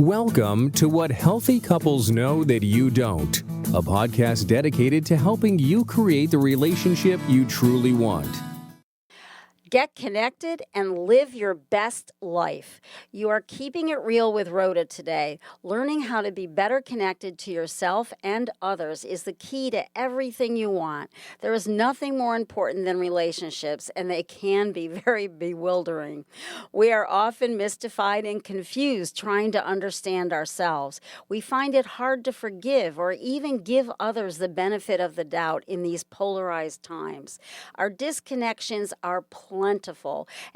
Welcome to What Healthy Couples Know That You Don't, a podcast dedicated to helping you create the relationship you truly want. Get connected and live your best life. You are keeping it real with Rhoda today. Learning how to be better connected to yourself and others is the key to everything you want. There is nothing more important than relationships, and they can be very bewildering. We are often mystified and confused trying to understand ourselves. We find it hard to forgive or even give others the benefit of the doubt in these polarized times. Our disconnections are plentiful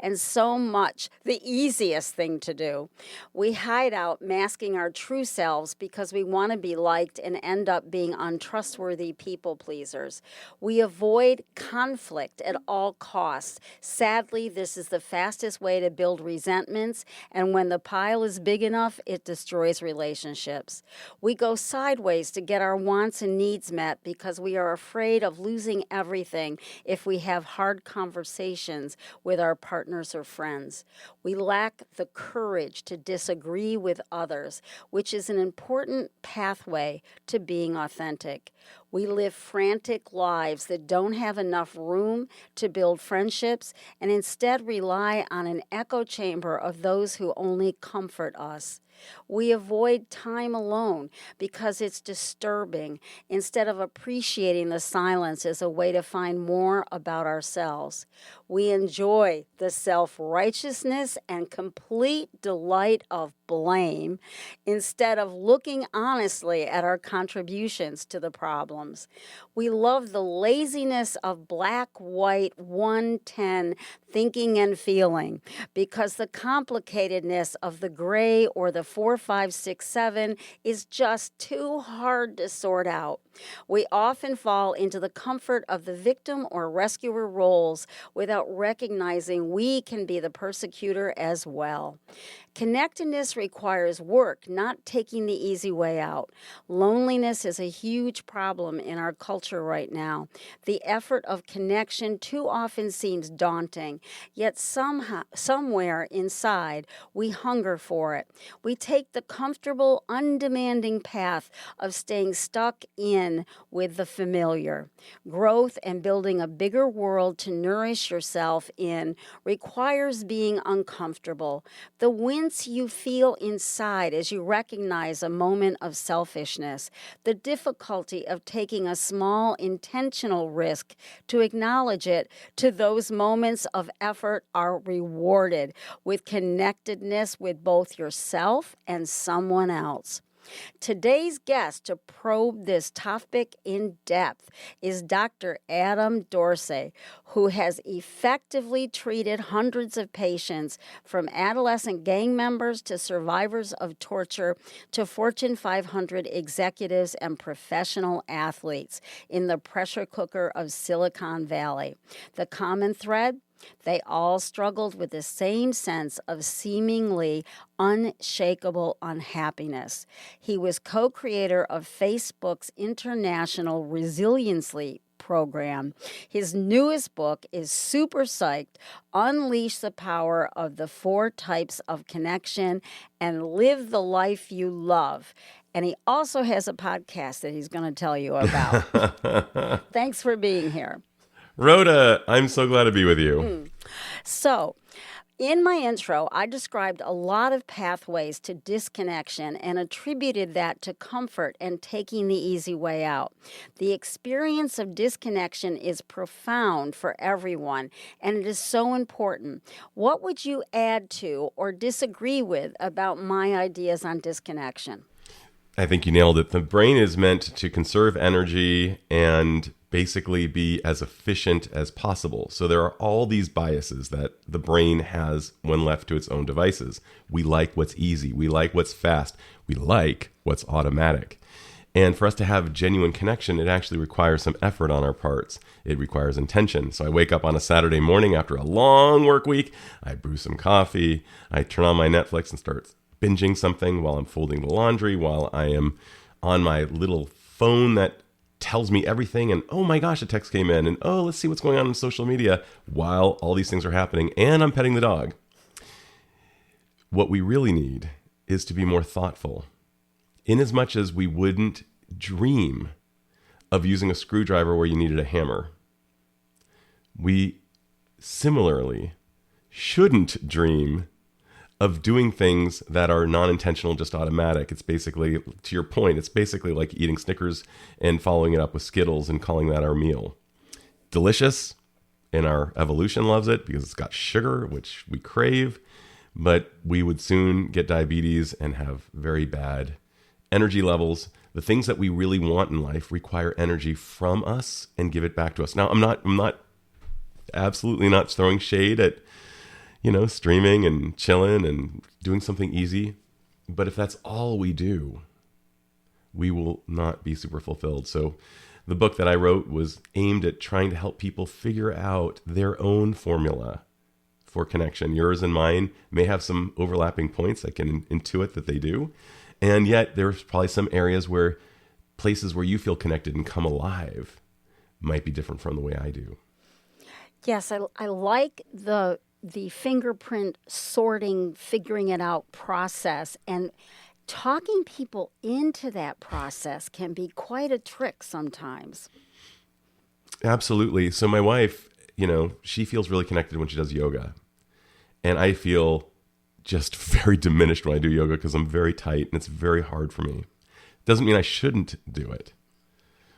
and so much the easiest thing to do. We hide out masking our true selves because we want to be liked and end up being untrustworthy people pleasers. We avoid conflict at all costs. Sadly, this is the fastest way to build resentments, and when the pile is big enough, it destroys relationships. We go sideways to get our wants and needs met because we are afraid of losing everything if we have hard conversations with our partners or friends. We lack the courage to disagree with others, which is an important pathway to being authentic. We live frantic lives that don't have enough room to build friendships and instead rely on an echo chamber of those who only comfort us. We avoid time alone because it's disturbing instead of appreciating the silence as a way to find more about ourselves. We enjoy the self-righteousness and complete delight of blame instead of looking honestly at our contributions to the problems. We love the laziness of black, white, 110 thinking and feeling because the complicatedness of the gray or the 4, 5, 6, 7 is just too hard to sort out. We often fall into the comfort of the victim or rescuer roles without recognizing we can be the persecutor as well. Connectedness requires work, not taking the easy way out. Loneliness is a huge problem in our culture right now. The effort of connection too often seems daunting, yet somewhere inside, we hunger for it. We take the comfortable, undemanding path of staying stuck in with the familiar. Growth and building a bigger world to nourish yourself in requires being uncomfortable. The wince you feel inside as you recognize a moment of selfishness, the difficulty of taking a small intentional risk to acknowledge it, to those moments of effort are rewarded with connectedness with both yourself and someone else. Today's guest to probe this topic in depth is Dr. Adam Dorsey, who has effectively treated hundreds of patients, from adolescent gang members to survivors of torture to Fortune 500 executives and professional athletes in the pressure cooker of Silicon Valley. The common thread? They all struggled with the same sense of seemingly unshakable unhappiness. He was co-creator of Facebook's International Resiliency program. His newest book is super psyched, Unleash the Power of the 4 Types of Connection and Live the Life You Love. And he also has a podcast that he's going to tell you about. Thanks for being here. Rhoda, I'm so glad to be with you. So, in my intro, I described a lot of pathways to disconnection and attributed that to comfort and taking the easy way out. The experience of disconnection is profound for everyone, and it is so important. What would you add to or disagree with about my ideas on disconnection? I think you nailed it. The brain is meant to conserve energy and basically be as efficient as possible. So there are all these biases that the brain has when left to its own devices. We like what's easy. We like what's fast. We like what's automatic. And for us to have genuine connection, it actually requires some effort on our parts. It requires intention. So I wake up on a Saturday morning after a long work week. I brew some coffee. I turn on my Netflix and start binging something while I'm folding the laundry, while I am on my little phone that tells me everything, and oh my gosh, a text came in, and oh, let's see what's going on social media while all these things are happening, and I'm petting the dog. What we really need is to be more thoughtful. In as much as we wouldn't dream of using a screwdriver where you needed a hammer, we similarly shouldn't dream of doing things that are non-intentional, just automatic. It's basically, to your point, it's basically like eating Snickers and following it up with Skittles and calling that our meal. Delicious, and our evolution loves it because it's got sugar, which we crave, but we would soon get diabetes and have very bad energy levels. The things that we really want in life require energy from us and give it back to us. Now, I'm not absolutely not throwing shade at, streaming and chilling and doing something easy. But if that's all we do, we will not be super fulfilled. So the book that I wrote was aimed at trying to help people figure out their own formula for connection. Yours and mine may have some overlapping points. I can intuit that they do. And yet there's probably some areas where places where you feel connected and come alive might be different from the way I do. Yes, I like the fingerprint sorting, figuring it out process, and talking people into that process can be quite a trick sometimes. Absolutely. So my wife, she feels really connected when she does yoga. And I feel just very diminished when I do yoga because I'm very tight and it's very hard for me. Doesn't mean I shouldn't do it.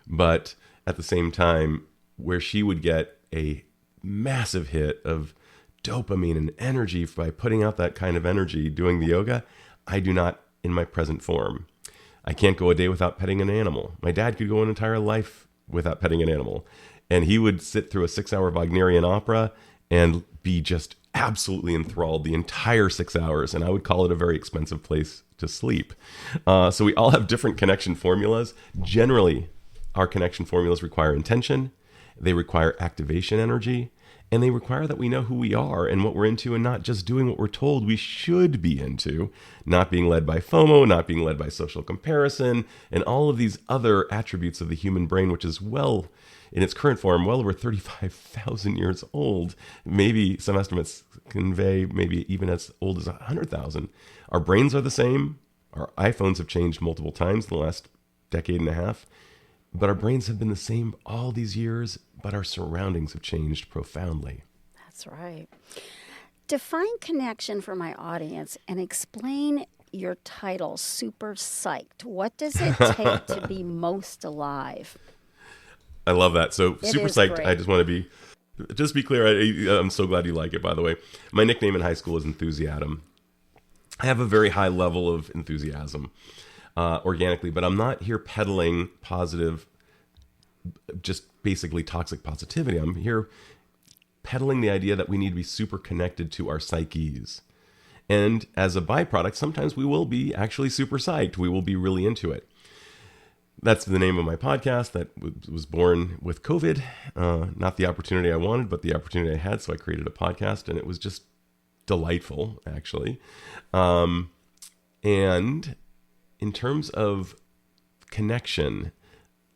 But at the same time, where she would get a massive hit of dopamine and energy by putting out that kind of energy doing the yoga, I do not in my present form. I can't go a day without petting an animal. My dad could go an entire life without petting an animal. And he would sit through a 6-hour Wagnerian opera and be just absolutely enthralled the entire 6 hours. And I would call it a very expensive place to sleep. So we all have different connection formulas. Generally, our connection formulas require intention. They require activation energy. And they require that we know who we are and what we're into and not just doing what we're told we should be into, not being led by FOMO, not being led by social comparison, and all of these other attributes of the human brain, which is in its current form, well over 35,000 years old. Maybe some estimates convey maybe even as old as 100,000. Our brains are the same. Our iPhones have changed multiple times in the last decade and a half. But our brains have been the same all these years, but our surroundings have changed profoundly. That's right. Define connection for my audience and explain your title, Super Psyched. What does it take to be most alive? I love that. So Super Psyched, great. I just want to be clear. I'm so glad you like it, by the way. My nickname in high school is Enthusiasm. I have a very high level of enthusiasm. Organically, but I'm not here peddling positive, just basically toxic positivity. I'm here peddling the idea that we need to be super connected to our psyches. And as a byproduct, sometimes we will be actually super psyched. We will be really into it. That's the name of my podcast that was born with COVID. Not the opportunity I wanted, but the opportunity I had. So I created a podcast and it was just delightful, actually. And in terms of connection,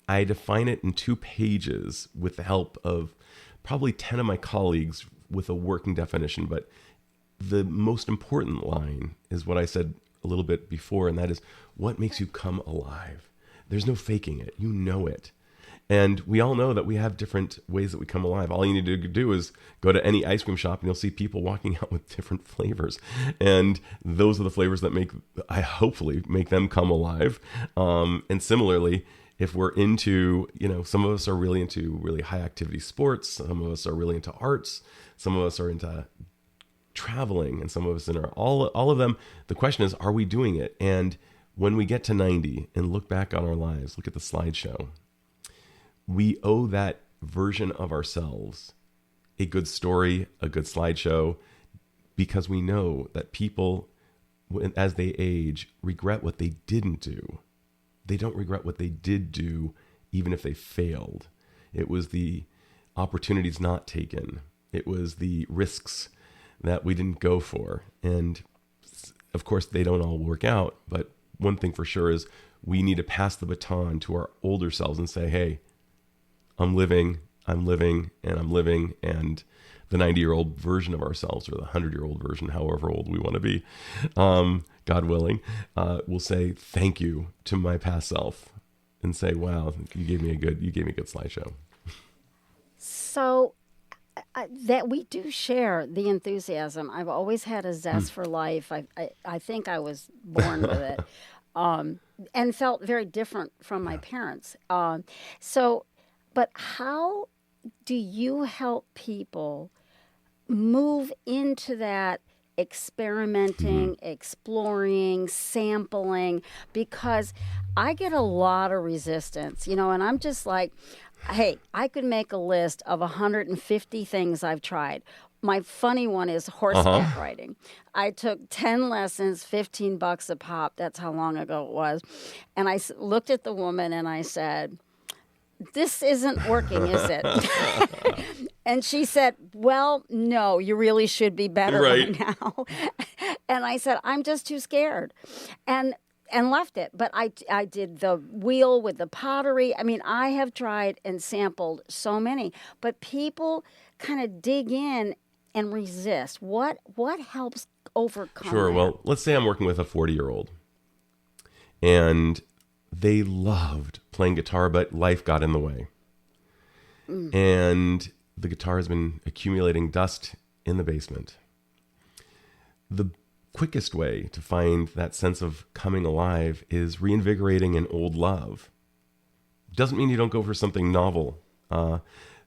I define it in 2 pages with the help of probably 10 of my colleagues with a working definition. But the most important line is what I said a little bit before, and that is, what makes you come alive? There's no faking it. You know it. And we all know that we have different ways that we come alive. All you need to do is go to any ice cream shop and you'll see people walking out with different flavors. And those are the flavors that hopefully make them come alive. And similarly, if we're into, some of us are really into really high activity sports. Some of us are really into arts. Some of us are into traveling, and some of us are all of them. The question is, are we doing it? And when we get to 90 and look back on our lives, look at the slideshow, we owe that version of ourselves a good story, a good slideshow, because we know that people, as they age, regret what they didn't do. They don't regret what they did do, even if they failed. It was the opportunities not taken. It was the risks that we didn't go for. And of course, they don't all work out. But one thing for sure is we need to pass the baton to our older selves and say, hey, I'm living, and the the 90-year-old version of ourselves, or the 100-year-old version, however old we want to be, God willing, will say thank you to my past self and say, wow, you gave me a good slideshow. So that we do share the enthusiasm. I've always had a zest for life. I think I was born with it, and felt very different from my parents. But how do you help people move into that experimenting, exploring, sampling? Because I get a lot of resistance, and I'm just like, hey, I could make a list of 150 things I've tried. My funny one is horseback riding. I took 10 lessons, $15 a pop. That's how long ago it was. And I looked at the woman and I said, this isn't working, is it? And she said, well, no, you really should be better by now. And I said, I'm just too scared. And left it. But I did the wheel with the pottery. I mean, I have tried and sampled so many. But people kind of dig in and resist. What helps overcome Sure. that? Well, let's say I'm working with a 40-year-old. And they loved playing guitar, but life got in the way. And the guitar has been accumulating dust in the basement. The quickest way to find that sense of coming alive is reinvigorating an old love. Doesn't mean you don't go for something novel.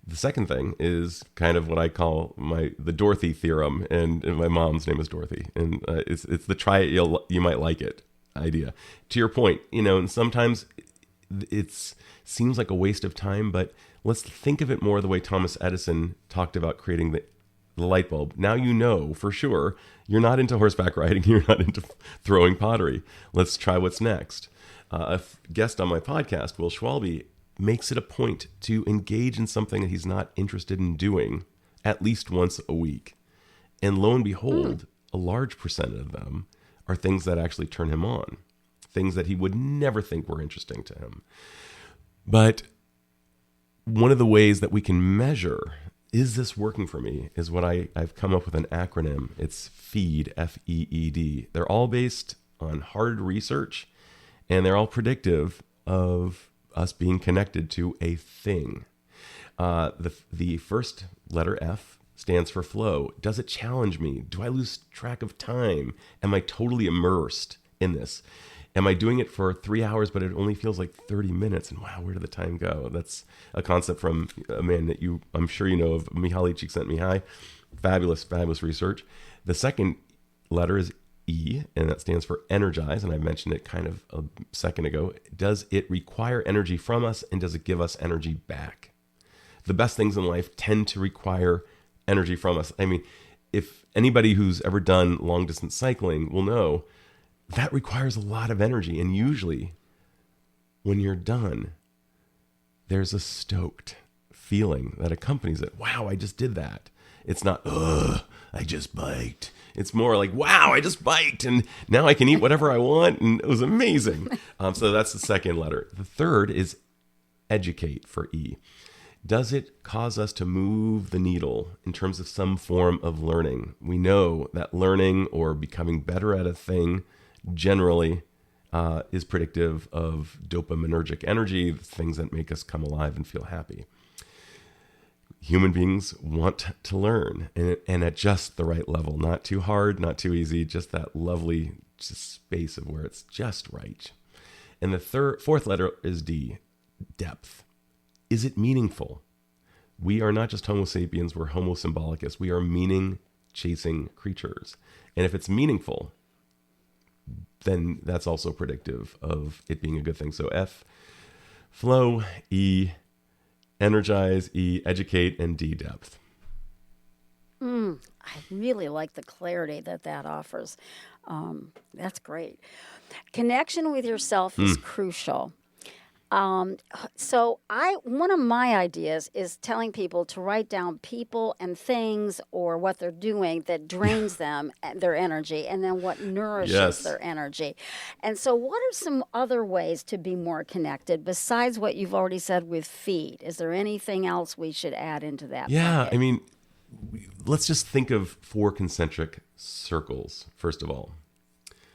The second thing is kind of what I call the Dorothy theorem, and my mom's name is Dorothy, and it's the try it, you might like it idea. To your point, and sometimes it seems like a waste of time, but let's think of it more the way Thomas Edison talked about creating the light bulb. Now you know for sure you're not into horseback riding, you're not into throwing pottery. Let's try what's next. A guest on my podcast, Will Schwalbe, makes it a point to engage in something that he's not interested in doing at least once a week. And lo and behold, a large percent of them are things that actually turn him on, things that he would never think were interesting to him. But one of the ways that we can measure, is this working for me, is what I've come up with an acronym. It's FEED, F-E-E-D. They're all based on hard research, and they're all predictive of us being connected to a thing. The first letter, F, stands for flow. Does it challenge me? Do I lose track of time? Am I totally immersed in this? Am I doing it for 3 hours, but it only feels like 30 minutes? And wow, where did the time go? That's a concept from a man that I'm sure you know of, Mihaly Csikszentmihalyi. Fabulous, fabulous research. The second letter is E, and that stands for energize. And I mentioned it kind of a second ago. Does it require energy from us, and does it give us energy back? The best things in life tend to require energy from us. I mean, if anybody who's ever done long distance cycling will know, that requires a lot of energy. And usually when you're done, there's a stoked feeling that accompanies it. Wow, I just did that. It's not, I just biked. It's more like, wow, I just biked, and now I can eat whatever I want, and it was amazing. So that's the second letter. The third is educate, for E. Does it cause us to move the needle in terms of some form of learning? We know that learning or becoming better at a thing generally is predictive of dopaminergic energy, things that make us come alive and feel happy. Human beings want to learn, and at just the right level, not too hard, not too easy, just that lovely space of where it's just right. And the fourth letter is D, depth. Is it meaningful? We are not just Homo sapiens, we're Homo symbolicus. We are meaning-chasing creatures. And if it's meaningful, then that's also predictive of it being a good thing. So F, flow, E, energize, E, educate, and D, depth. I really like the clarity that offers. That's great. Connection with yourself is crucial. So one of my ideas is telling people to write down people and things or what they're doing that drains them, their energy, and then what nourishes their energy. And so what are some other ways to be more connected besides what you've already said with feed? Is there anything else we should add into that? Yeah, bucket? I mean, let's just think of 4 concentric circles, first of all.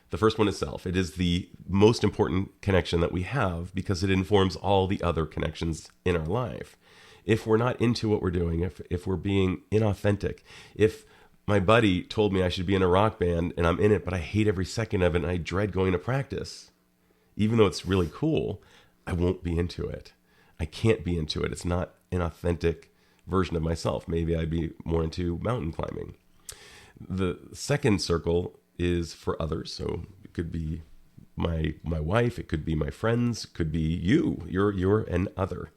The first one is self. It is the most important connection that we have because it informs all the other connections in our life. If we're not into what we're doing, if we're being inauthentic, if my buddy told me I should be in a rock band and I'm in it, but I hate every second of it and I dread going to practice, even though it's really cool, I won't be into it. I can't be into it. It's not an authentic version of myself. Maybe I'd be more into mountain climbing. The second circle is for others. So it could be my wife, it could be my friends, it could be you. You're an other.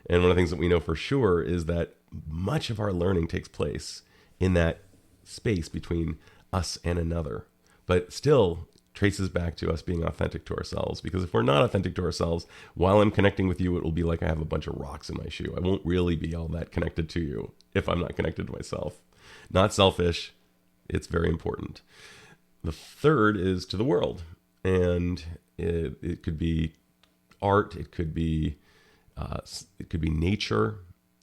And one of the things that we know for sure is that much of our learning takes place in that space between us and another, but still traces back to us being authentic to ourselves. Because if we're not authentic to ourselves, while I'm connecting with you, it will be like I have a bunch of rocks in my shoe. I won't really be all that connected to you if I'm not connected to myself. Not selfish. It's very important. The third is to the world, and it could be art, it could be nature,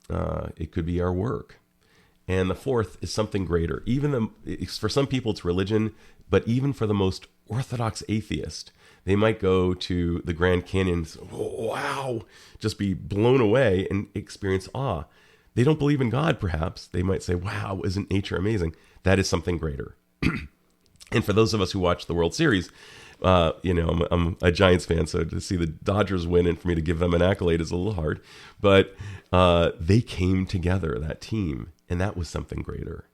it could be our work, and the fourth is something greater. For some people, it's religion, but even for the most orthodox atheist, they might go to the Grand Canyon, wow, just be blown away and experience awe. They don't believe in God, perhaps. They might say, wow, isn't nature amazing? That is something greater. And for those of us who watch the World Series, I'm a Giants fan, so to see the Dodgers win and for me to give them an accolade is a little hard. But they came together, that team, and that was something greater.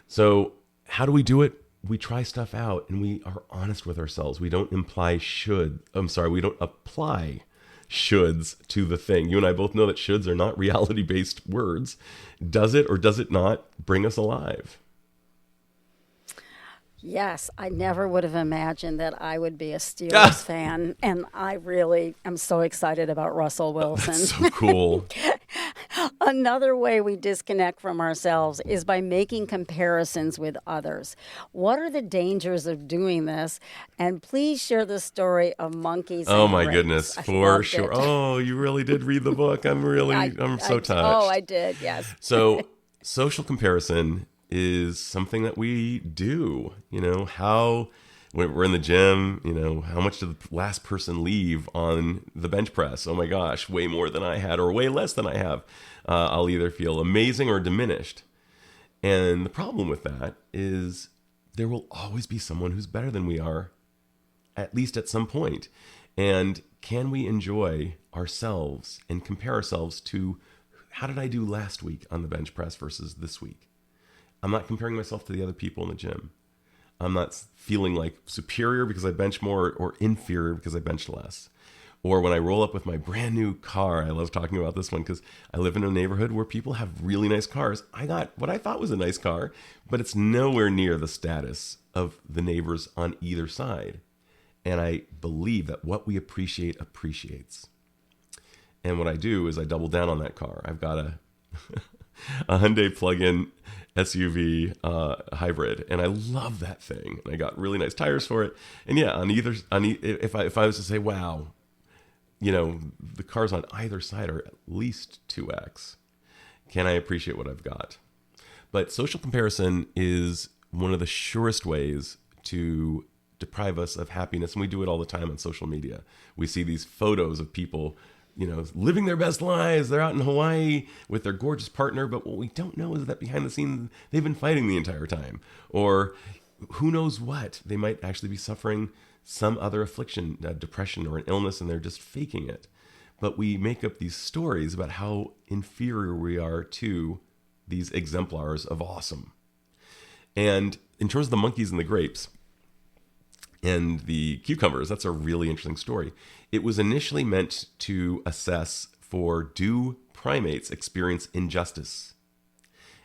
So how do we do it? We try stuff out, and we are honest with ourselves. We don't apply shoulds to the thing. You and I both know that shoulds are not reality-based words. Does it or does it not bring us alive? Yes, I never would have imagined that I would be a Steelers fan, and I really am so excited about Russell Wilson. That's so cool. Another way we disconnect from ourselves is by making comparisons with others. What are the dangers of doing this? And please share the story of monkeys. Oh and my grapes. goodness, I for loved sure. it. Oh, you really did read the book. I'm so touched. Oh, I did, yes. So social comparison is something that we do. How when we're in the gym, how much did the last person leave on the bench press? Oh my gosh, way more than I had or way less than I have. I'll either feel amazing or diminished. And the problem with that is there will always be someone who's better than we are, at least at some point. And can we enjoy ourselves and compare ourselves to how did I do last week on the bench press versus this week? I'm not comparing myself to the other people in the gym. I'm not feeling like superior because I bench more or inferior because I bench less. Or when I roll up with my brand new car, I love talking about this one because I live in a neighborhood where people have really nice cars. I got what I thought was a nice car, but it's nowhere near the status of the neighbors on either side. And I believe that what we appreciate appreciates. And what I do is I double down on that car. I've got a Hyundai plug-in SUV hybrid, and I love that thing. And I got really nice tires for it. And yeah, if I was to say, wow, the cars on either side are at least 2x. Can I appreciate what I've got? But social comparison is one of the surest ways to deprive us of happiness, and we do it all the time on social media. We see these photos of people living their best lives. They're out in Hawaii with their gorgeous partner, but what we don't know is that behind the scenes, they've been fighting the entire time. Or who knows what? They might actually be suffering some other affliction, depression or an illness, and they're just faking it. But we make up these stories about how inferior we are to these exemplars of awesome. And in terms of the monkeys and the grapes, and the cucumbers, that's a really interesting story. It was initially meant to assess for do primates experience injustice?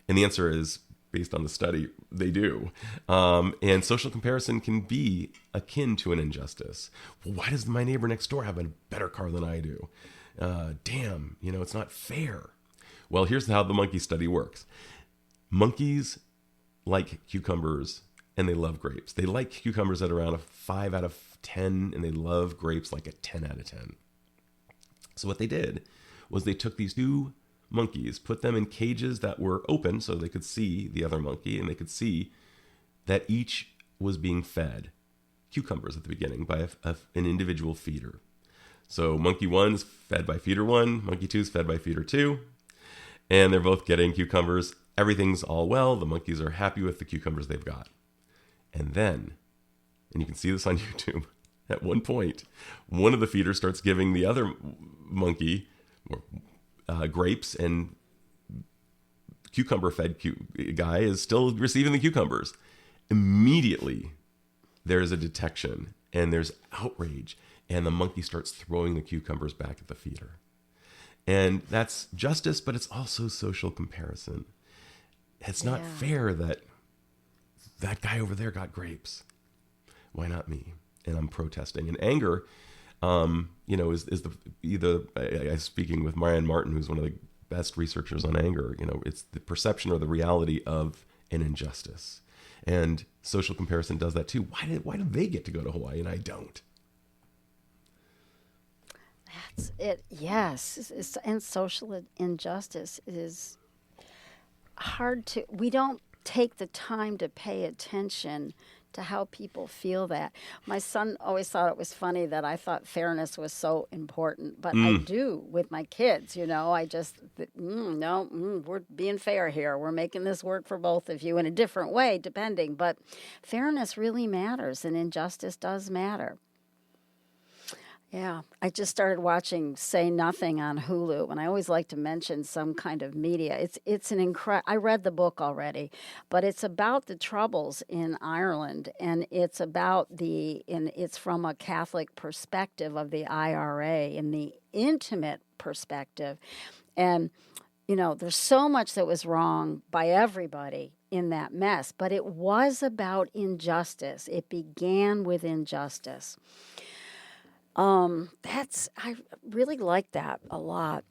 And the answer is, based on the study, they do. And social comparison can be akin to an injustice. Well, why does my neighbor next door have a better car than I do? Damn, it's not fair. Well, here's how the monkey study works. Monkeys like cucumbers, and they love grapes. They like cucumbers at around a 5 out of 10, and they love grapes like a 10 out of 10. So what they did was they took these two monkeys, put them in cages that were open so they could see the other monkey, and they could see that each was being fed cucumbers at the beginning by an individual feeder. So monkey 1's fed by feeder 1, monkey 2's fed by feeder 2, and they're both getting cucumbers. Everything's all well. The monkeys are happy with the cucumbers they've got. And then, and you can see this on YouTube, at one point, one of the feeders starts giving the other monkey grapes, and cucumber-fed guy is still receiving the cucumbers. Immediately, there's a detection, and there's outrage, and the monkey starts throwing the cucumbers back at the feeder. And that's justice, but it's also social comparison. It's not fair that that guy over there got grapes. Why not me? And I'm protesting. And anger, is speaking with Marianne Martin, who's one of the best researchers on anger. It's the perception or the reality of an injustice. And social comparison does that too. Why do they get to go to Hawaii and I don't? That's it. Yes. And social injustice is hard to, we don't take the time to pay attention to how people feel that. My son always thought it was funny that I thought fairness was so important, but I do with my kids, I just, we're being fair here. We're making this work for both of you in a different way, depending, but fairness really matters, and injustice does matter. Yeah, I just started watching Say Nothing on Hulu, and I always like to mention some kind of media. It's an I read the book already, but it's about the Troubles in Ireland, and it's about it's from a Catholic perspective of the IRA and the intimate perspective. And, there's so much that was wrong by everybody in that mess, but it was about injustice. It began with injustice. I really like that a lot.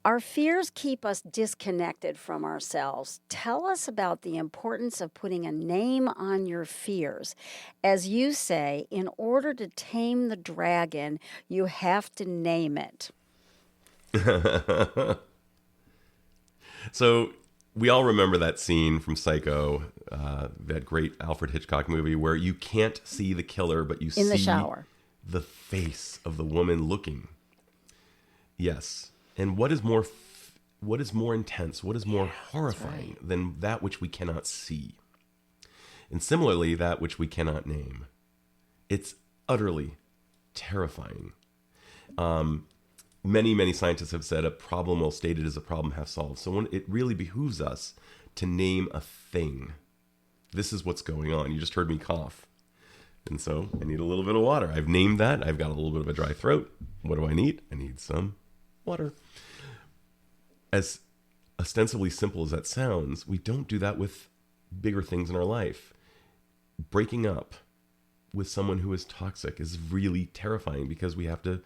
Our fears keep us disconnected from ourselves. Tell us about the importance of putting a name on your fears. As you say, in order to tame the dragon, you have to name it. So we all remember that scene from Psycho, that great Alfred Hitchcock movie, where you can't see the killer, but you see in the shower. The face of the woman looking. Yes. And what is more intense, what is more horrifying than that which we cannot see? And similarly, that which we cannot name. It's utterly terrifying. Many scientists have said a problem well stated is a problem half solved. So it really behooves us to name a thing. This is what's going on. You just heard me cough. And so I need a little bit of water. I've named that. I've got a little bit of a dry throat. What do I need? I need some water. As ostensibly simple as that sounds, we don't do that with bigger things in our life. Breaking up with someone who is toxic is really terrifying, because we have to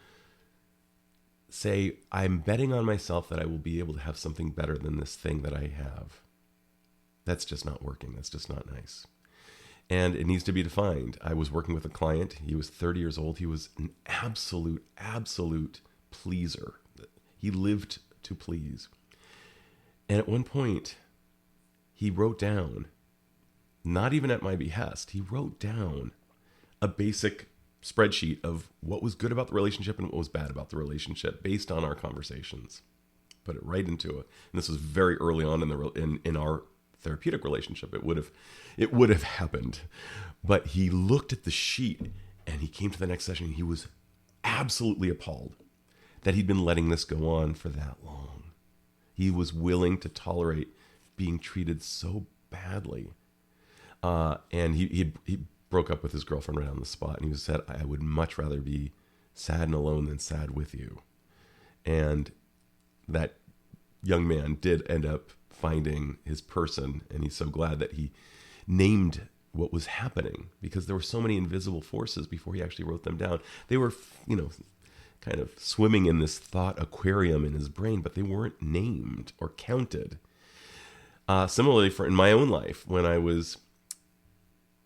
say, I'm betting on myself that I will be able to have something better than this thing that I have. That's just not working. That's just not nice. And it needs to be defined. I was working with a client. He was 30 years old. He was an absolute pleaser. He lived to please. And at one point, he wrote down, not even at my behest, he wrote down a basic spreadsheet of what was good about the relationship and what was bad about the relationship based on our conversations. Put it right into it. And this was very early on in our therapeutic relationship. It would have happened. But he looked at the sheet and he came to the next session and he was absolutely appalled that he'd been letting this go on for that long. He was willing to tolerate being treated so badly. And he broke up with his girlfriend right on the spot. And he said, I would much rather be sad and alone than sad with you. And that young man did end up finding his person, and he's so glad that he named what was happening, because there were so many invisible forces before he actually wrote them down. They were, kind of swimming in this thought aquarium in his brain, but they weren't named or counted. Similarly, in my own life, when I was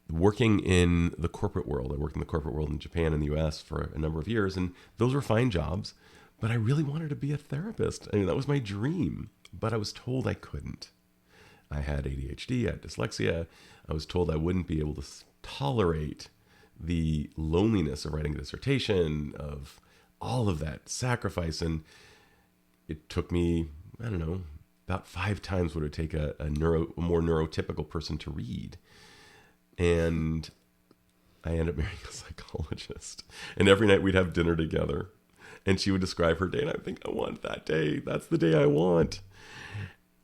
working in the corporate world, I worked in the corporate world in Japan and the US for a number of years, and those were fine jobs, but I really wanted to be a therapist. I mean, that was my dream. but I was told I couldn't. I had ADHD, I had dyslexia. I was told I wouldn't be able to tolerate the loneliness of writing a dissertation, of all of that sacrifice. And it took me, I don't know, about 5 times what it would take a more neurotypical person to read. And I ended up marrying a psychologist. And every night we'd have dinner together. And she would describe her day. And I think, I want that day. That's the day I want.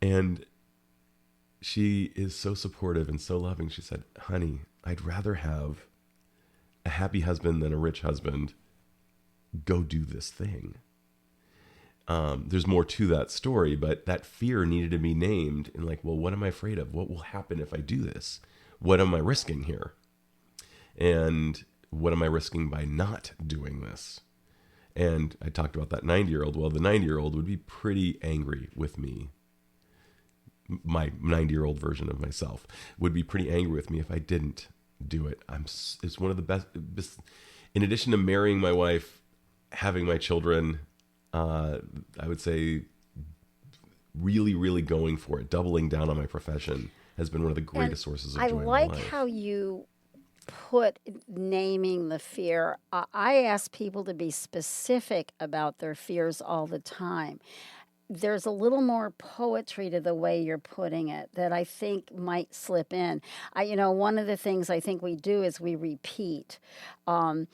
And she is so supportive and so loving. She said, honey, I'd rather have a happy husband than a rich husband. Go do this thing. There's more to that story, but that fear needed to be named. And like, well, what am I afraid of? What will happen if I do this? What am I risking here? And what am I risking by not doing this? And I talked about that 90-year-old. Well, the 90-year-old would be pretty angry with me. My 90-year-old version of myself would be pretty angry with me if I didn't do it. It's one of the best. In addition to marrying my wife, having my children, I would say really, really going for it, doubling down on my profession has been one of the greatest sources of joy in my life. I like how you put naming the fear. I ask people to be specific about their fears all the time. There's a little more poetry to the way you're putting it that I think might slip in. One of the things I think we do is we repeat. And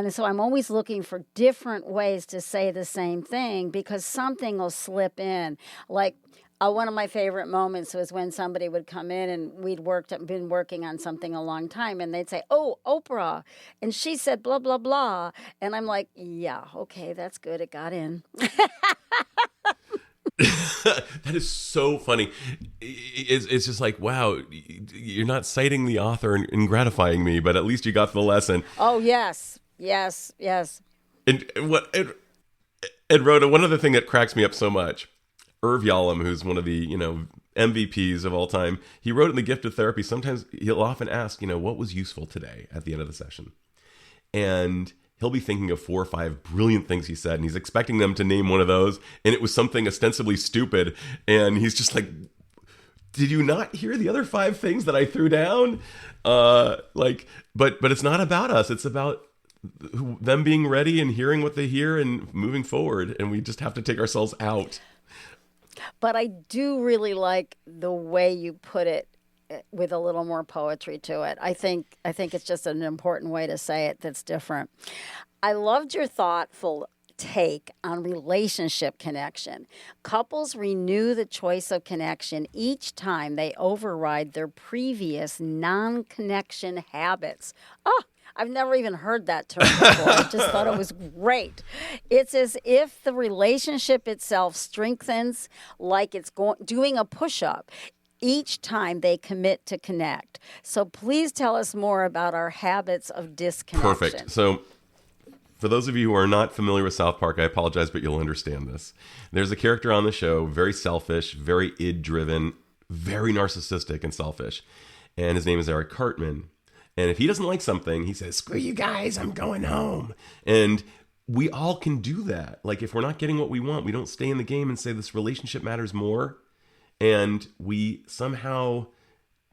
so I'm always looking for different ways to say the same thing because something will slip in. Like, one of my favorite moments was when somebody would come in and we'd been working on something a long time and they'd say, oh, Oprah. And she said, blah, blah, blah. And I'm like, yeah, okay, that's good. It got in. That is so funny. It's just like, wow, you're not citing the author and gratifying me, but at least you got the lesson. Oh, yes. And Rhoda, one other thing that cracks me up so much, Irv Yalom, who's one of the, MVPs of all time, he wrote in The Gift of Therapy, sometimes he'll often ask, what was useful today at the end of the session? And he'll be thinking of 4 or 5 brilliant things he said, and he's expecting them to name one of those, and it was something ostensibly stupid, and he's just like, did you not hear the other 5 things that I threw down? But it's not about us. It's about them being ready and hearing what they hear and moving forward, and we just have to take ourselves out. But I do really like the way you put it with a little more poetry to it. I think it's just an important way to say it that's different. I loved your thoughtful take on relationship connection. Couples renew the choice of connection each time they override their previous non-connection habits. Oh, I've never even heard that term before. I just thought it was great. It's as if the relationship itself strengthens like it's doing a push-up each time they commit to connect. So please tell us more about our habits of disconnection. Perfect. So for those of you who are not familiar with South Park, I apologize, but you'll understand this. There's a character on the show, very selfish, very id-driven, very narcissistic and selfish. And his name is Eric Cartman. And if he doesn't like something, he says, screw you guys, I'm going home. And we all can do that. Like, if we're not getting what we want, we don't stay in the game and say this relationship matters more. And we somehow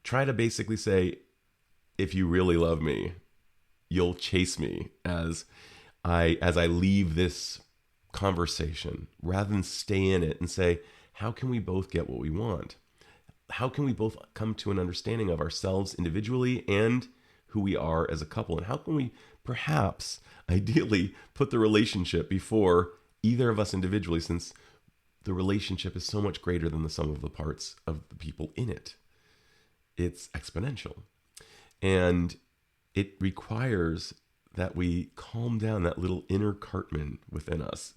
try to basically say, if you really love me, you'll chase me as I leave this conversation, rather than stay in it and say, how can we both get what we want? How can we both come to an understanding of ourselves individually and who we are as a couple? And how can we perhaps, ideally, put the relationship before either of us individually, since the relationship is so much greater than the sum of the parts of the people in it. It's exponential. And it requires that we calm down that little inner Cartman within us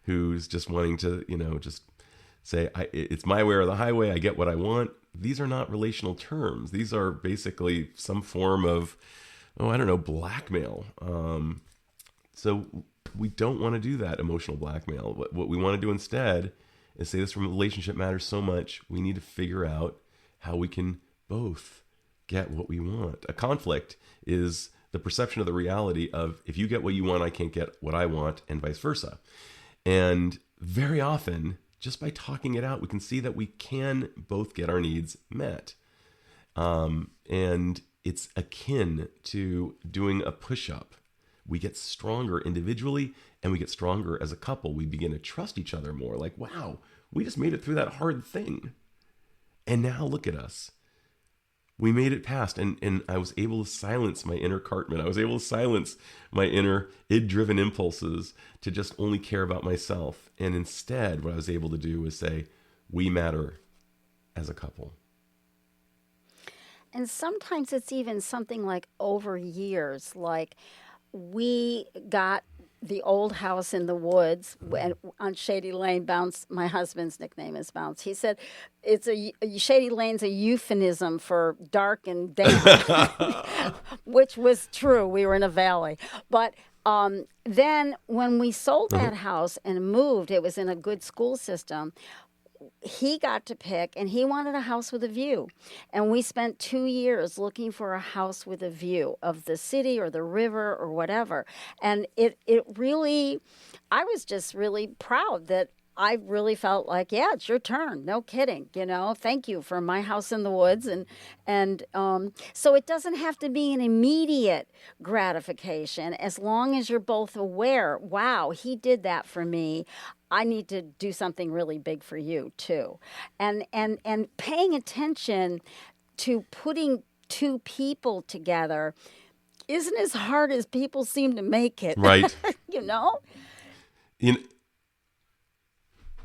who's just wanting to, just say, it's my way or the highway, I get what I want. These are not relational terms. These are basically some form of, blackmail. So we don't want to do that emotional blackmail. What we want to do instead is say, this relationship matters so much, we need to figure out how we can both get what we want. A conflict is the perception of the reality of, if you get what you want, I can't get what I want, and vice versa. And very often, just by talking it out, we can see that we can both get our needs met. And it's akin to doing a push-up. We get stronger individually and we get stronger as a couple. We begin to trust each other more. Like, wow, we just made it through that hard thing. And now look at us. We made it past, and I was able to silence my inner Cartman. I was able to silence my inner id-driven impulses to just only care about myself. And instead, what I was able to do was say, we matter as a couple. And sometimes it's even something like over years, like we got the old house in the woods on Shady Lane. Bounce, my husband's nickname is Bounce. He said Shady Lane's a euphemism for dark and damp, which was true. We were in a valley. But then when we sold that house and moved, it was in a good school system. He got to pick, and he wanted a house with a view. And we spent 2 years looking for a house with a view of the city or the river or whatever. And it really, I was just really proud that I really felt like, yeah, it's your turn. No kidding. Thank you for my house in the woods. And so it doesn't have to be an immediate gratification as long as you're both aware, wow, he did that for me. I need to do something really big for you too. And paying attention to putting two people together isn't as hard as people seem to make it. Right.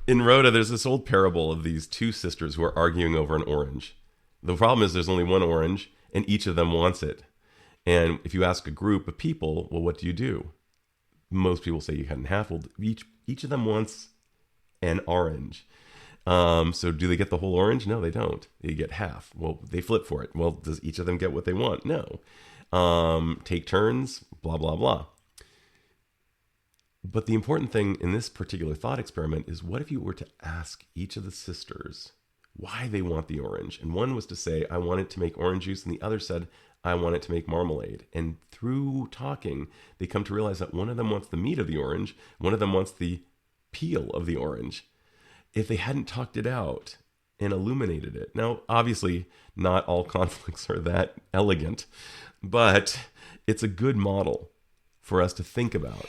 In Rhoda, there's this old parable of these two sisters who are arguing over an orange. The problem is there's only one orange, and each of them wants it. And if you ask a group of people, well, what do you do? Most people say you cut in half. Well, each of them wants an orange. So do they get the whole orange? No, they don't. They get half. Well, they flip for it. Well, does each of them get what they want? No. Take turns, blah, blah, blah. But the important thing in this particular thought experiment is, what if you were to ask each of the sisters why they want the orange? And one was to say, I want it to make orange juice. And the other said, I want it to make marmalade. And through talking, they come to realize that one of them wants the meat of the orange. One of them wants the peel of the orange. If they hadn't talked it out and illuminated it. Now, obviously, not all conflicts are that elegant, but it's a good model for us to think about.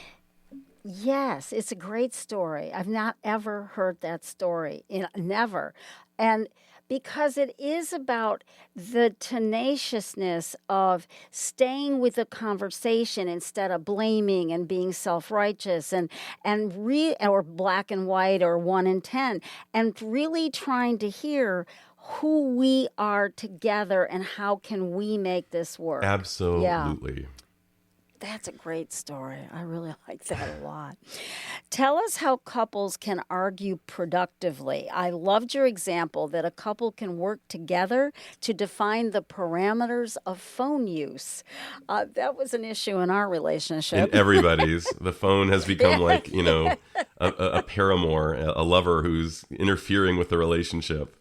Yes, it's a great story. I've not ever heard that story. Never. And because it is about the tenaciousness of staying with the conversation instead of blaming and being self-righteous or black and white or 1 in 10, and really trying to hear who we are together and how can we make this work. Absolutely. Yeah. That's a great story. I really like that a lot. Tell us how couples can argue productively. I loved your example that a couple can work together to define the parameters of phone use. That was an issue in our relationship. In everybody's. The phone has become like, a paramour, a lover who's interfering with the relationship.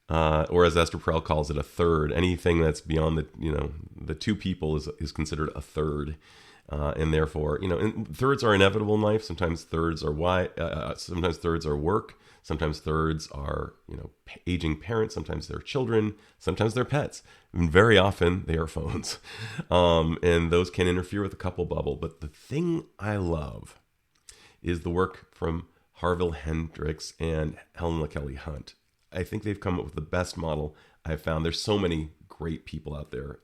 Or as Esther Perel calls it, a third. Anything that's beyond the two people is considered a third. And therefore, and thirds are inevitable in life. Sometimes thirds are sometimes thirds are work. Sometimes thirds are, aging parents. Sometimes they're children. Sometimes they're pets. And very often they are phones. And those can interfere with the couple bubble. But the thing I love is the work from Harville Hendricks and Helen LaKelly Hunt. I think they've come up with the best model I've found. There's so many great people out there,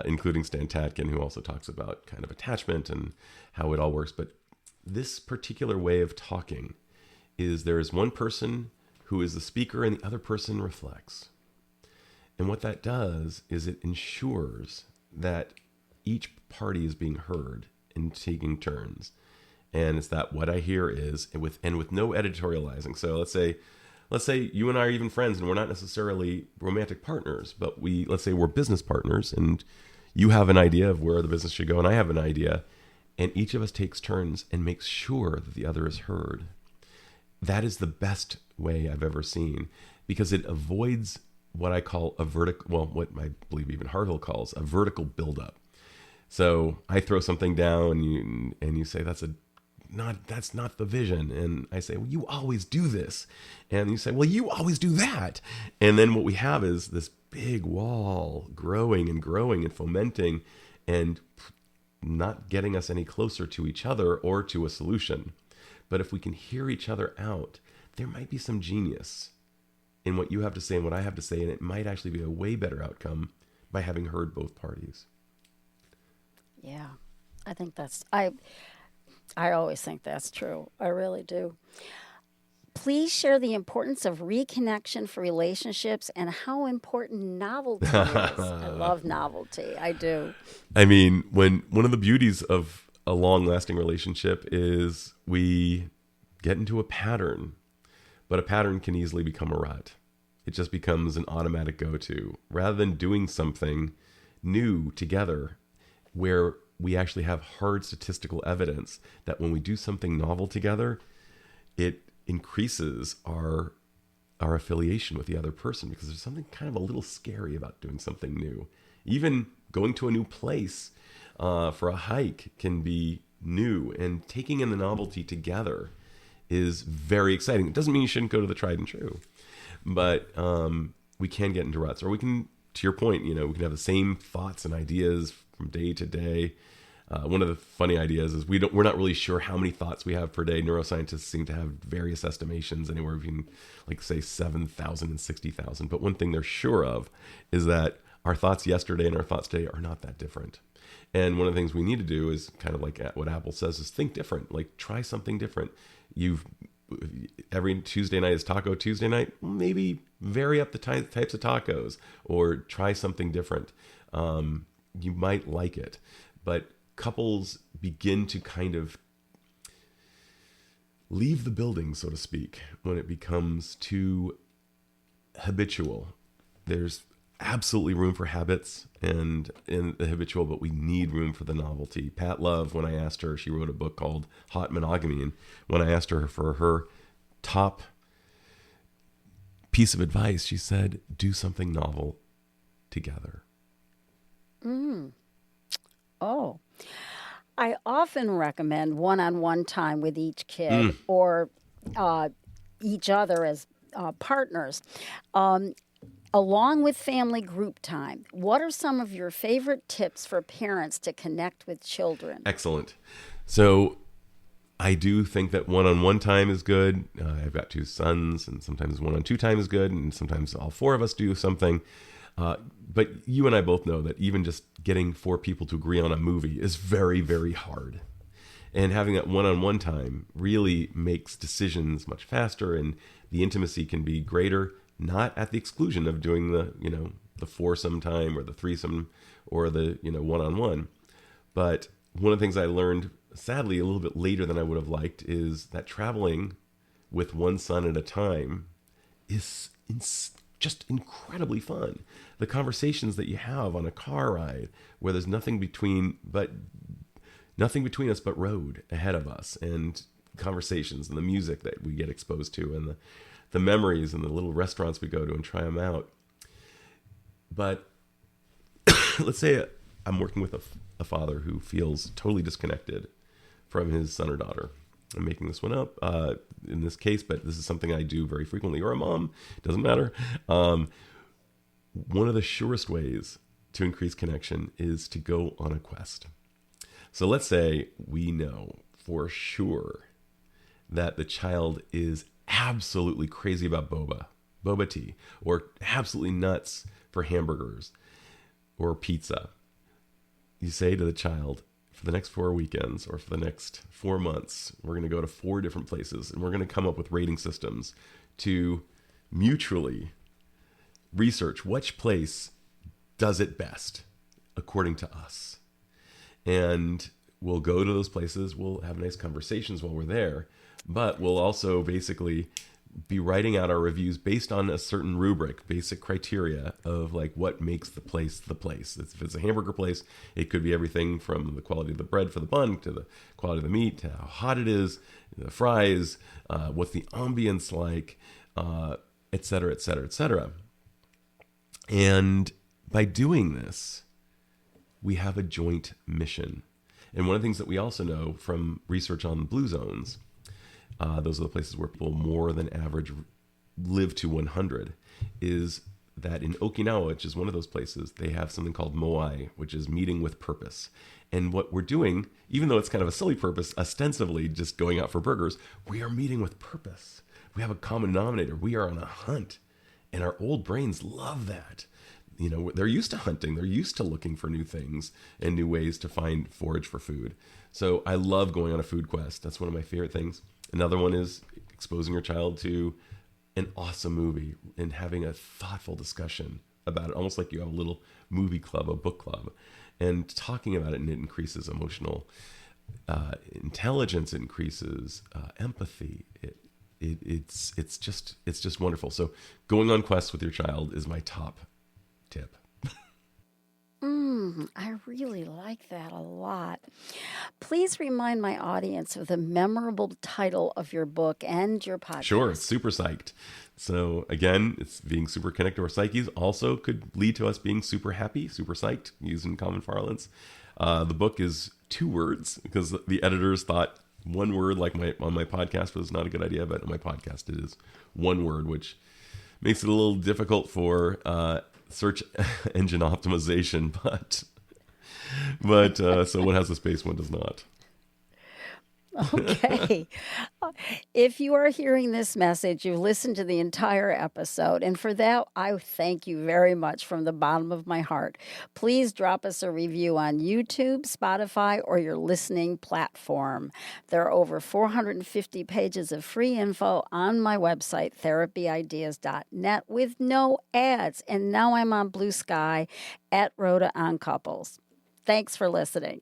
including Stan Tatkin, who also talks about kind of attachment and how it all works. But this particular way of talking is there is one person who is the speaker and the other person reflects. And what that does is it ensures that each party is being heard and taking turns. And it's that what I hear is, with no editorializing. So let's say you and I are even friends and we're not necessarily romantic partners, but let's say we're business partners and you have an idea of where the business should go and I have an idea, and each of us takes turns and makes sure that the other is heard. That is the best way I've ever seen, because it avoids what I call what I believe even Harville calls a vertical buildup. So I throw something down and you say, that's a that's not the vision. And I say, well, you always do this. And you say, well, you always do that. And then what we have is this big wall growing and growing and fomenting and not getting us any closer to each other or to a solution. But if we can hear each other out, there might be some genius in what you have to say and what I have to say, and it might actually be a way better outcome by having heard both parties. Yeah, I think I always think that's true. I really do. Please share the importance of reconnection for relationships and how important novelty is. I love novelty. I do. I mean, when one of the beauties of a long-lasting relationship is we get into a pattern, but a pattern can easily become a rut. It just becomes an automatic go-to rather than doing something new together where we actually have hard statistical evidence that when we do something novel together, it increases our affiliation with the other person, because there's something kind of a little scary about doing something new. Even going to a new place for a hike can be new, and taking in the novelty together is very exciting. It doesn't mean you shouldn't go to the tried and true, but we can get into ruts, or we can, to your point, we can have the same thoughts and ideas from day to day. One of the funny ideas is we're not really sure how many thoughts we have per day. Neuroscientists seem to have various estimations, anywhere between, like, say 7,000 and 60,000. But one thing they're sure of is that our thoughts yesterday and our thoughts today are not that different. And one of the things we need to do is kind of like what Apple says, is think different. Like, try something different. Every Tuesday night is Taco Tuesday night. Maybe vary up the types of tacos, or try something different. You might like it, but couples begin to kind of leave the building, so to speak, when it becomes too habitual. There's absolutely room for habits and in the habitual, but we need room for the novelty. Pat Love, when I asked her, she wrote a book called Hot Monogamy, and when I asked her for her top piece of advice, she said, do something novel together. Oh, I often recommend one-on-one time with each kid or each other as partners, along with family group time. What are some of your favorite tips for parents to connect with children? Excellent. So I do think that one-on-one time is good. I've got two sons, and sometimes one-on-two time is good, and sometimes all four of us do something. But you and I both know that even just getting four people to agree on a movie is very, very hard. And having that one-on-one time really makes decisions much faster, and the intimacy can be greater, not at the exclusion of doing the foursome time or the threesome or the, one-on-one. But one of the things I learned, sadly, a little bit later than I would have liked, is that traveling with one son at a time is just incredibly fun. The conversations that you have on a car ride where there's nothing between us but road ahead of us, and conversations and the music that we get exposed to, and the memories and the little restaurants we go to and try them out. But let's say I'm working with a father who feels totally disconnected from his son or daughter. I'm making this one up in this case, but this is something I do very frequently, or a mom, doesn't matter. One of the surest ways to increase connection is to go on a quest. So let's say we know for sure that the child is absolutely crazy about boba tea, or absolutely nuts for hamburgers or pizza. You say to the child, for the next 4 weekends or for the next 4 months, we're going to go to 4 different places, and we're going to come up with rating systems to mutually research which place does it best according to us. And we'll go to those places, we'll have nice conversations while we're there, but we'll also basically be writing out our reviews based on a certain rubric, basic criteria of like what makes the place the place. If it's a hamburger place, it could be everything from the quality of the bread for the bun to the quality of the meat, to how hot it is, the fries, what's the ambience like, et cetera, et cetera, et cetera. And by doing this, we have a joint mission. And one of the things that we also know from research on blue zones, those are the places where people more than average live to 100, is that in Okinawa, which is one of those places, they have something called moai, which is meeting with purpose. And what we're doing, even though it's kind of a silly purpose, ostensibly just going out for burgers, we are meeting with purpose. We have a common denominator. We are on a hunt. And our old brains love that. You know, they're used to hunting. They're used to looking for new things and new ways to find forage for food. So I love going on a food quest. That's one of my favorite things. Another one is exposing your child to an awesome movie and having a thoughtful discussion about it, almost like you have a little movie club, a book club, and talking about it, and it increases emotional intelligence, increases empathy. It's just wonderful. So going on quests with your child is my top tip. I really like that a lot. Please remind my audience of the memorable title of your book and your podcast. Sure, Super Psyched. So again, it's being super connected to our psyches. Also could lead to us being super happy, super psyched, used in common parlance. The book is 2 words because the editors thought one word, like on my podcast, was not a good idea, but on my podcast it is 1 word, which makes it a little difficult for search engine optimization, but so one has a space, one does not. Okay. If you are hearing this message, you've listened to the entire episode, and for that, I thank you very much from the bottom of my heart. Please drop us a review on YouTube, Spotify, or your listening platform. There are over 450 pages of free info on my website, therapyideas.net, with no ads. And now I'm on Blue Sky at Rhoda on Couples. Thanks for listening.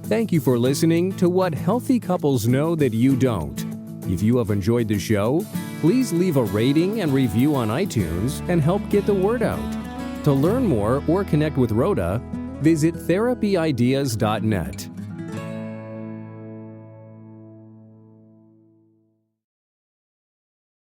Thank you for listening to What Healthy Couples Know That You Don't. If you have enjoyed the show, please leave a rating and review on iTunes and help get the word out. To learn more or connect with Rhoda, visit therapyideas.net.